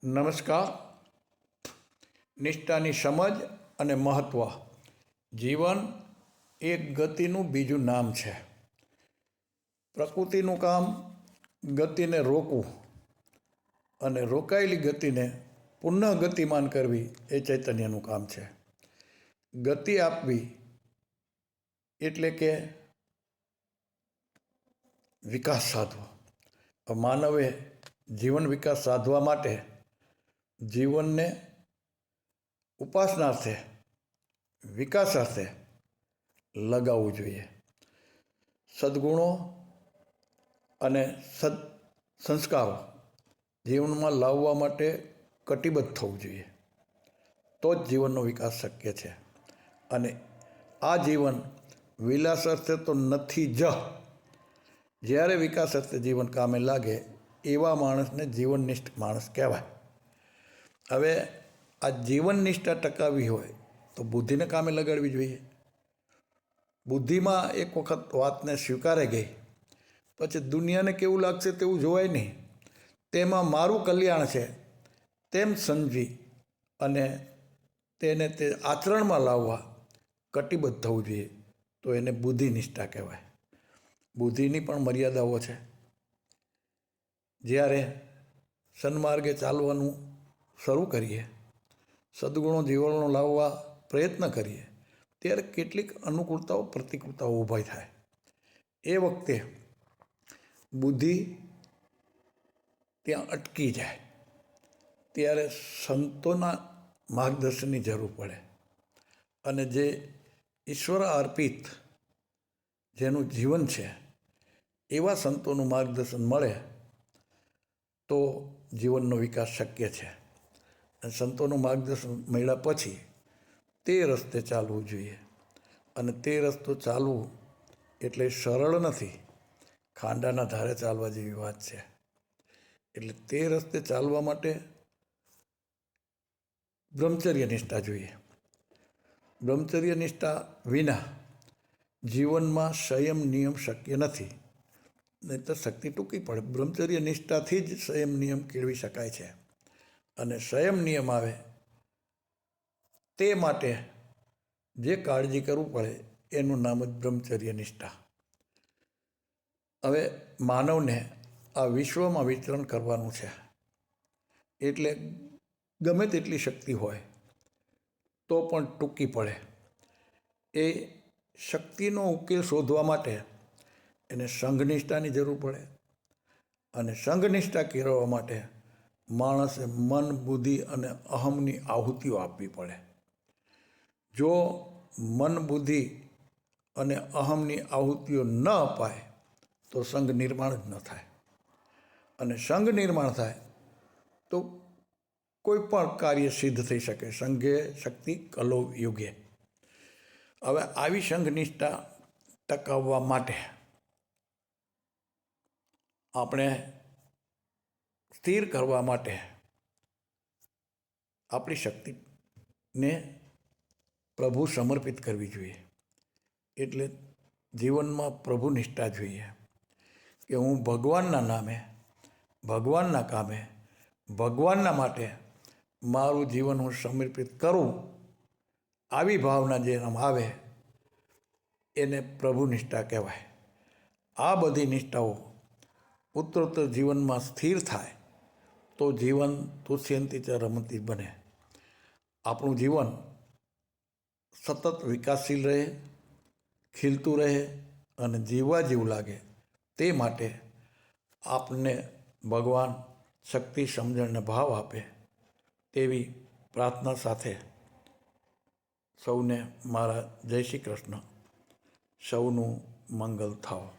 નમસ્કાર. નિષ્ઠાની સમજ અને મહત્ત્વ. જીવન એક ગતિનું બીજું નામ છે. પ્રકૃતિનું કામ ગતિને રોકવું અને રોકાયેલી ગતિને પુનઃ ગતિમાન કરવી એ ચૈતન્યનું કામ છે. ગતિ આપવી એટલે કે વિકાસ સાધવો. માનવે જીવન વિકાસ સાધવા માટે જીવનને ઉપાસનાર્થે વિકાસાર્થે લગાવવું જોઈએ. સદ્ગુણો અને સંસ્કારો જીવનમાં લાવવા માટે કટિબદ્ધ થવું જોઈએ. તો જ જીવનનો વિકાસ શક્ય છે. અને આ જીવન વિલાસ અર્થે તો નથી જ. જ્યારે વિકાસ અર્થે જીવન કામે લાગે એવા માણસને જીવનનિષ્ઠ માણસ કહેવાય. હવે આ જીવનનિષ્ઠા ટકાવવી હોય તો બુદ્ધિને કામે લગાડવી જોઈએ. બુદ્ધિમાં એક વખત વાતને સ્વીકારે ગઈ પછી દુનિયાને કેવું લાગશે તેવું જોવાય નહીં. તેમાં મારું કલ્યાણ છે તેમ સમજી અને તેને તે આચરણમાં લાવવા કટિબદ્ધ થવું જોઈએ. તો એને બુદ્ધિનિષ્ઠા કહેવાય. બુદ્ધિની પણ મર્યાદાઓ છે. જ્યારે સન્માર્ગે ચાલવાનું શરૂ કરીએ, સદ્ગુણો જીવનનો લાવવા પ્રયત્ન કરીએ ત્યારે કેટલીક અનુકૂળતાઓ પ્રતિકૂળતાઓ ઊભી થાય. એ વખતે બુદ્ધિ ત્યાં અટકી જાય. ત્યારે સંતોના માર્ગદર્શનની જરૂર પડે અને જે ઈશ્વર અર્પિત જેનું જીવન છે એવા સંતોનું માર્ગદર્શન મળે તો જીવનનો વિકાસ શક્ય છે. અને સંતોનું માર્ગદર્શન મળ્યા પછી તે રસ્તે ચાલવું જોઈએ. અને તે રસ્તો ચાલવું એટલે સરળ નથી, ખાંડાના ધારે ચાલવા જેવી વાત છે. એટલે તે રસ્તે ચાલવા માટે બ્રહ્મચર્ય નિષ્ઠા જોઈએ. બ્રહ્મચર્ય નિષ્ઠા વિના જીવનમાં સંયમ નિયમ શક્ય નથી. નહીં તો શક્તિ ટૂંકી પડે. બ્રહ્મચર્ય નિષ્ઠાથી જ સંયમ નિયમ કેળવી શકાય છે. અને સંયમ નિયમ આવે તે માટે જે કાળજી કરવું પડે એનું નામ જ બ્રહ્મચર્ય નિષ્ઠા. હવે માનવને આ વિશ્વમાં વિચરણ કરવાનું છે. એટલે ગમે તેટલી શક્તિ હોય તો પણ ટૂંકી પડે. એ શક્તિનો ઉકેલ શોધવા માટે એને સંઘનિષ્ઠાની જરૂર પડે. અને સંઘનિષ્ઠા કેળવવા માટે માણસે મન, બુદ્ધિ અને અહમની આહુતિઓ આપવી પડે. જો મન, બુદ્ધિ અને અહમની આહુતિઓ ન અપાય તો સંઘ નિર્માણ જ ન થાય. અને સંઘ નિર્માણ થાય તો કોઈ પણ કાર્ય સિદ્ધ થઈ શકે. સંઘે શક્તિ કલો યુગે. હવે આવી સંઘનિષ્ઠા ટકાવવા માટે આપણે સ્થિર કરવા માટે આપણી શક્તિને પ્રભુ સમર્પિત કરવી જોઈએ. એટલે જીવનમાં પ્રભુનિષ્ઠા જોઈએ કે હું ભગવાનના નામે, ભગવાનના કામે, ભગવાનના માટે મારું જીવન હું સમર્પિત કરું. આવી ભાવના જેનામાં આવે એને પ્રભુનિષ્ઠા કહેવાય. આ બધી નિષ્ઠાઓ ઉત્તરોત્તર જીવનમાં સ્થિર થાય તો જીવન તુષ્યંતી ચ રમતી બને. આપણું જીવન સતત વિકાસશીલ રહે, ખીલતું રહે અને જીવવા જેવું લાગે. તે માટે આપને ભગવાન શક્તિ, સમજણને ભાવ આપે તેવી પ્રાર્થના સાથે સૌને મારા જય શ્રી કૃષ્ણ. સૌનું મંગલ થાવ.